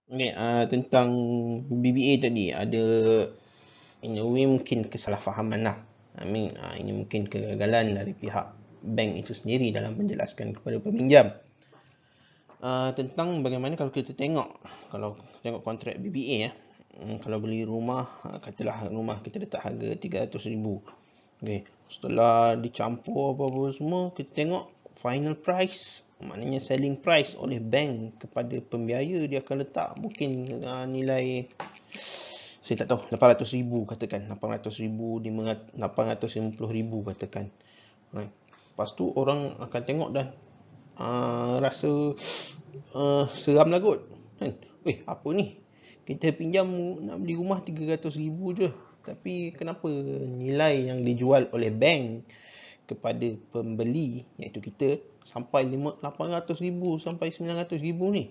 Okay, tentang BBA tadi ada in a way mungkin kesalahfahaman lah. Ini mungkin kegagalan dari pihak bank itu sendiri dalam menjelaskan kepada peminjam. Tentang bagaimana kalau kita tengok kontrak BBA ya. Kalau beli rumah, katalah rumah kita letak harga 300,000. Okay. Setelah dicampur apa-apa semua, kita tengok final price, maknanya selling price oleh bank kepada pembiaya, dia akan letak mungkin nilai, saya tak tahu, 800,000 katakan, 800,000, 850,000 katakan. Right. Lepas tu orang akan tengok dan rasa seram lah kot. Kan? Weh, apa ni? Kita pinjam nak beli rumah 300,000 je. Tapi kenapa nilai yang dijual oleh bank kepada pembeli, iaitu kita, sampai 800,000 sampai 900,000 ni?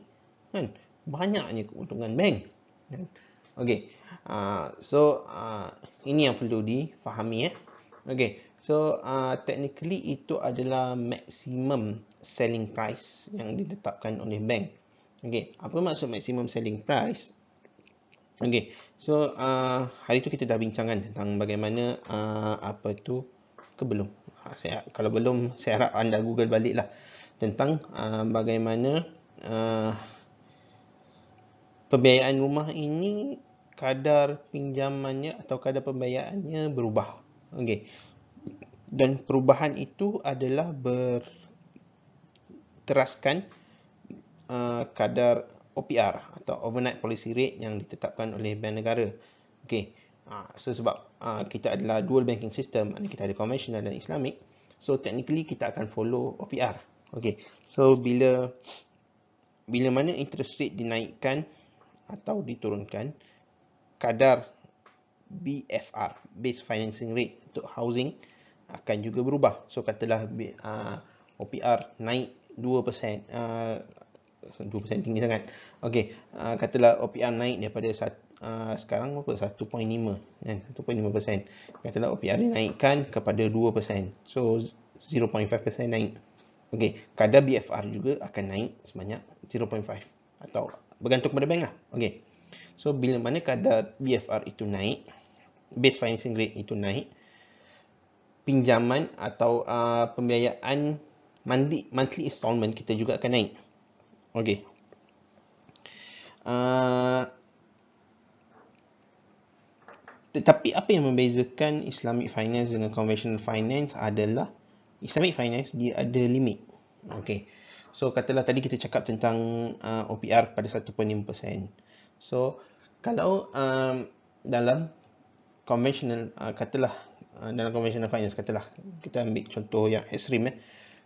Kan? Banyaknya keuntungan bank. Kan? Okay. Ini yang perlu difahami. Okay. So, technically itu adalah maximum selling price yang ditetapkan oleh bank. Okay. Apa maksud maximum selling price? Okay. So, hari tu kita dah bincangkan tentang bagaimana belum? Kalau belum, saya harap anda Google balik lah tentang bagaimana pembiayaan rumah ini, kadar pinjamannya atau kadar pembiayaannya berubah. Okay. Dan perubahan itu adalah berteraskan kadar OPR atau overnight policy rate yang ditetapkan oleh bank negara. Okay. So sebab kita adalah dual banking system, kita ada konvensional dan Islamic, so technically kita akan follow OPR. Okay. So bila mana interest rate dinaikkan atau diturunkan, kadar BFR, base financing rate untuk housing, akan juga berubah. So katalah OPR naik 2%, 2% tinggi sangat. Okey, katalah OPR naik daripada sekarang berapa? 1.5 kan, 1.5%. Katalah OPR dinaikkan kepada 2%. So 0.5% naik. Okey, kadar BFR juga akan naik sebanyak 0.5 atau bergantung kepada bank lah. Okey. So bila mana kadar BFR itu naik, base financing rate itu naik, pinjaman atau pembiayaan monthly installment kita juga akan naik. Okey. Tetapi apa yang membezakan Islamic finance dengan conventional finance adalah Islamic finance dia ada limit. Okey. So katalah tadi kita cakap tentang OPR pada 1.5%. So kalau dalam conventional, dalam conventional finance, katalah kita ambil contoh yang ekstrim,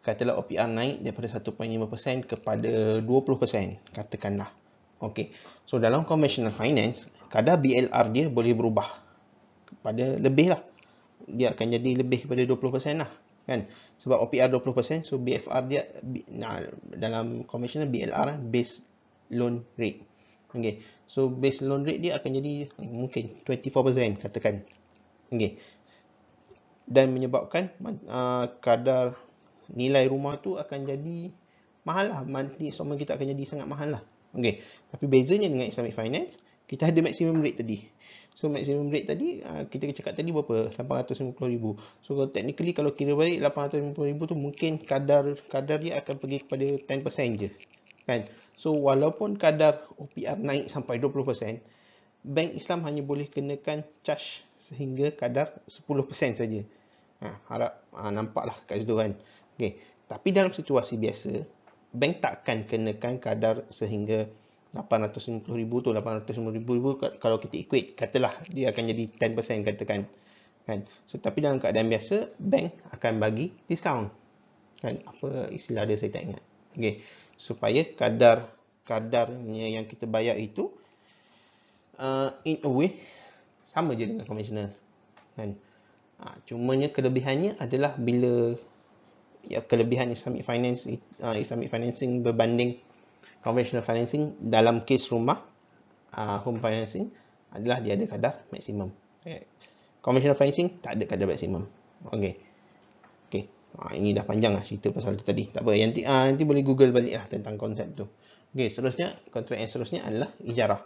katalah OPR naik daripada 1.5% kepada 20%, katakanlah. Okey. So dalam conventional finance, kadar BLR dia boleh berubah kepada lebih lah. Dia akan jadi lebih kepada 20% lah. Kan? Sebab OPR 20%, so BFR dia dalam conventional BLR, base loan rate. Okay. So base loan rate dia akan jadi mungkin 24% katakan. Okay. Dan menyebabkan kadar nilai rumah tu akan jadi mahal lah. Monthly installment kita akan jadi sangat mahal lah. Okay. Tapi bezanya dengan Islamic finance, kita ada maximum rate tadi. So maximum rate tadi, kita cakap tadi berapa? 850,000. So technically kalau kira balik 850,000 tu mungkin kadar dia akan pergi kepada 10% je. Kan? So walaupun kadar OPR naik sampai 20%, bank Islam hanya boleh kenakan charge sehingga kadar 10% saja. Harap nampaklah kat situ kan. Okay. Tapi dalam situasi biasa, bank takkan kenakan kadar sehingga 850,000 tu, 850,000 kalau kita equate, katalah dia akan jadi 10% katakan. Kan? So tapi dalam keadaan biasa, bank akan bagi diskaun. Kan? Apa istilah dia saya tak ingat. Okay. Supaya kadarnya yang kita bayar itu in a way sama je dengan konvensional. Kan? Cumanya kelebihannya adalah bila kelebihan Islamic financing berbanding conventional financing dalam kes rumah, home financing, adalah dia ada kadar maksimum. Conventional financing tak ada kadar maksimum. Okey. Ini dah panjang lah cerita pasal tu tadi. Tak apa, nanti boleh Google balik lah tentang konsep tu. Okey, seterusnya, kontrak yang seterusnya adalah ijarah.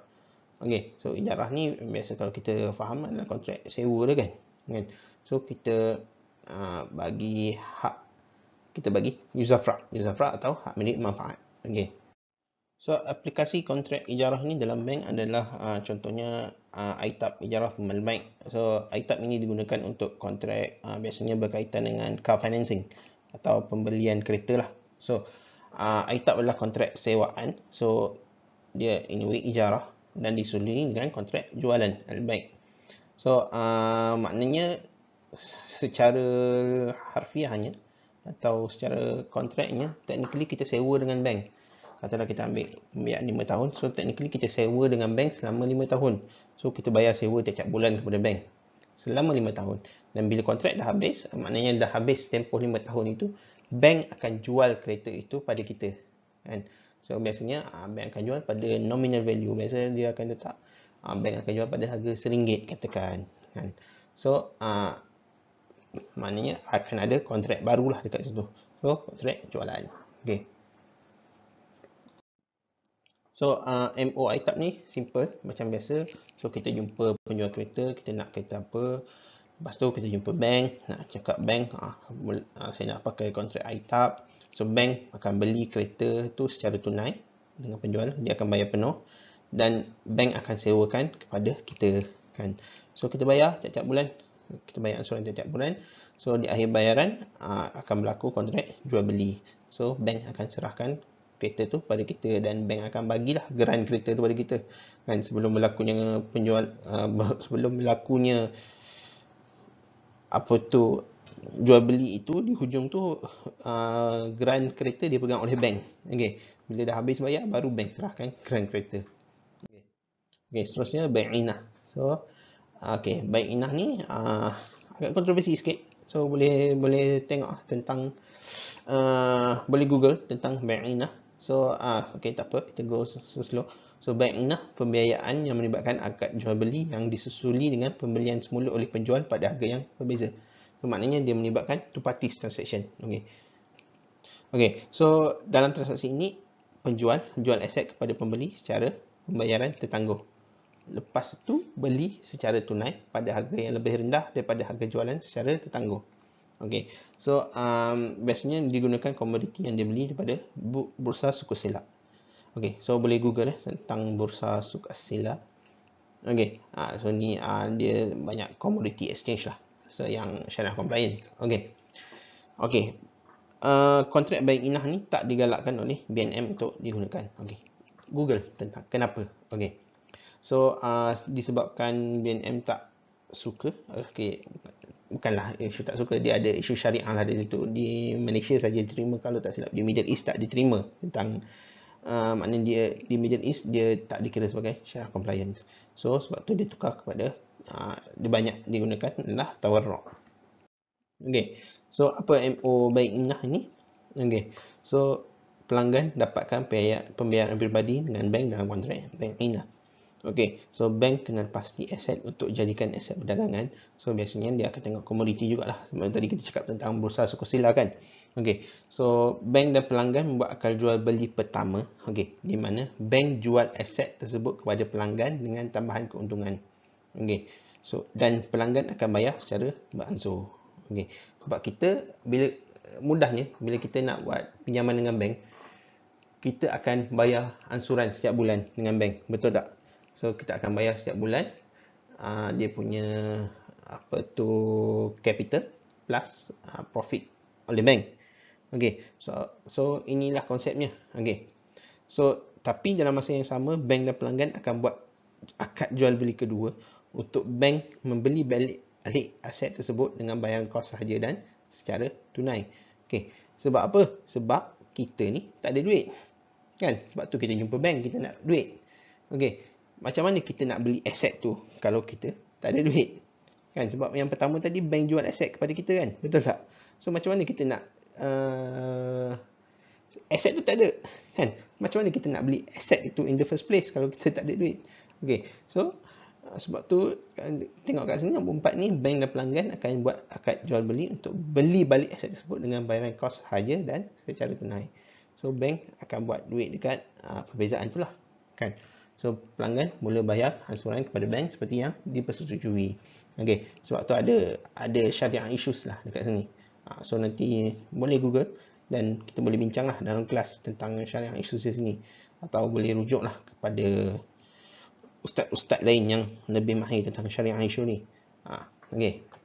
Okey, so ijarah ni biasa kalau kita faham adalah kontrak sewa dia kan. So kita bagi hak, kita bagi yuzafra atau hak milik manfaat. Okey. So aplikasi kontrak ijarah ni dalam bank adalah contohnya ITAP, ijarah tumbal bank. So ITAP ini digunakan untuk kontrak biasanya berkaitan dengan car financing atau pembelian kereta lah. So ITAP adalah kontrak sewaan. So dia anyway ijarah dan disusului dengan kontrak jualan al-bai'. So maknanya secara harfiahnya atau secara kontraknya, technically kita sewa dengan bank. Katalah kita ambil pembiayaan 5 tahun, so technically kita sewa dengan bank selama 5 tahun. So kita bayar sewa tiap bulan kepada bank selama 5 tahun. Dan bila kontrak dah habis, maknanya dah habis tempoh 5 tahun itu, bank akan jual kereta itu pada kita. Kan? So biasanya bank akan jual pada nominal value. Biasanya dia akan letak bank akan jual pada harga RM1 katakan. Kan? So maknanya akan ada kontrak barulah dekat situ. So kontrak jualan. Okay. So MO ITAP ni simple macam biasa. So kita jumpa penjual kereta, kita nak kereta apa. Lepas tu kita jumpa bank, nak cakap bank, saya nak pakai kontrak ITAP. So bank akan beli kereta tu secara tunai dengan penjual, dia akan bayar penuh dan bank akan sewakan kepada kita kan. So kita bayar tiap-tiap bulan, kita bayar ansuran tiap-tiap bulan. So di akhir bayaran akan berlaku kontrak jual beli. So bank akan serahkan kereta tu pada kita dan bank akan bagilah geran kereta tu pada kita kan. Sebelum berlakunya sebelum berlakunya jual beli itu, di hujung tu geran kereta dia pegang oleh bank. Okey, bila dah habis bayar baru bank serahkan geran kereta. Okey, seterusnya bai'inah. So okey, bai'inah ni agak kontroversi sikit. So boleh tengok tentang boleh Google tentang bai'inah. So okey, tak apa, kita go slow. So bai'inah pembiayaan yang melibatkan akad jual beli yang disusuli dengan pembelian semula oleh penjual pada harga yang berbeza. So maknanya dia melibatkan two parties transaction. Okey. Okey, so dalam transaksi ini penjual jual aset kepada pembeli secara pembayaran tertangguh. Lepas itu beli secara tunai pada harga yang lebih rendah daripada harga jualan secara tertangguh. Okey. So biasanya digunakan komoditi yang dibeli daripada bursa suku silap. Okey, so boleh Google tentang bursa suku silap. Okey. So ni dia banyak komoditi exchange lah. So yang syariah compliant. Okey. Okey. Kontrak bai'inah ni tak digalakkan oleh BNM untuk digunakan. Okey. Google tentang kenapa. Okey. So disebabkan BNM tak suka. Okey, bukanlah isu tak suka, dia ada isu syariah lah di situ. Di Malaysia saja diterima, kalau tak silap di Middle East tak diterima tentang maknanya dia di Middle East dia tak dikira sebagai syariah compliance. So sebab tu dia tukar kepada dia banyak digunakan adalah tawarruk. Okey. So apa MO bai'inah ini? Okey. So pelanggan dapatkan pembiayaan pribadi dengan bank dalam kontrak bai'inah. Okey, so bank kena pasti aset untuk jadikan aset perdagangan. So biasanya dia akan tengok komoditi jugalah. Sebab tadi kita cakap tentang bursa suku silap kan. Okey, so bank dan pelanggan membuat akad jual beli pertama. Okey, di mana bank jual aset tersebut kepada pelanggan dengan tambahan keuntungan. Okey, so dan pelanggan akan bayar secara beransur. Okey, sebab kita mudahnya bila kita nak buat pinjaman dengan bank, kita akan bayar ansuran setiap bulan dengan bank, betul tak? So kita akan bayar setiap bulan dia punya capital plus profit oleh bank. Okey, so inilah konsepnya. Okey. So tapi dalam masa yang sama bank dan pelanggan akan buat akad jual beli kedua untuk bank membeli balik aset tersebut dengan bayaran kos sahaja dan secara tunai. Okey, sebab apa? Sebab kita ni tak ada duit. Kan? Sebab tu kita jumpa bank, kita nak duit. Okey. Macam mana kita nak beli aset tu kalau kita tak ada duit? Kan? Sebab yang pertama tadi bank jual aset kepada kita kan? Betul tak? So macam mana kita nak aset tu tak ada? Kan? Macam mana kita nak beli aset itu in the first place kalau kita tak ada duit? Okay. So sebab tu tengok kat sini nombor 4 ni, bank dan pelanggan akan buat akad jual beli untuk beli balik aset tersebut dengan bayaran kos sahaja dan secara tunai. So So bank akan buat duit dekat perbezaan tu lah, kan. So pelanggan mula bayar angsuran kepada bank seperti yang dipersetujui. Okey, sebab tu ada syariah issues lah dekat sini. So nanti boleh Google dan kita boleh bincang lah dalam kelas tentang syariah issues di sini, atau boleh rujuk lah kepada ustaz-ustaz lain yang lebih mahir tentang syariah isu ni. Okey.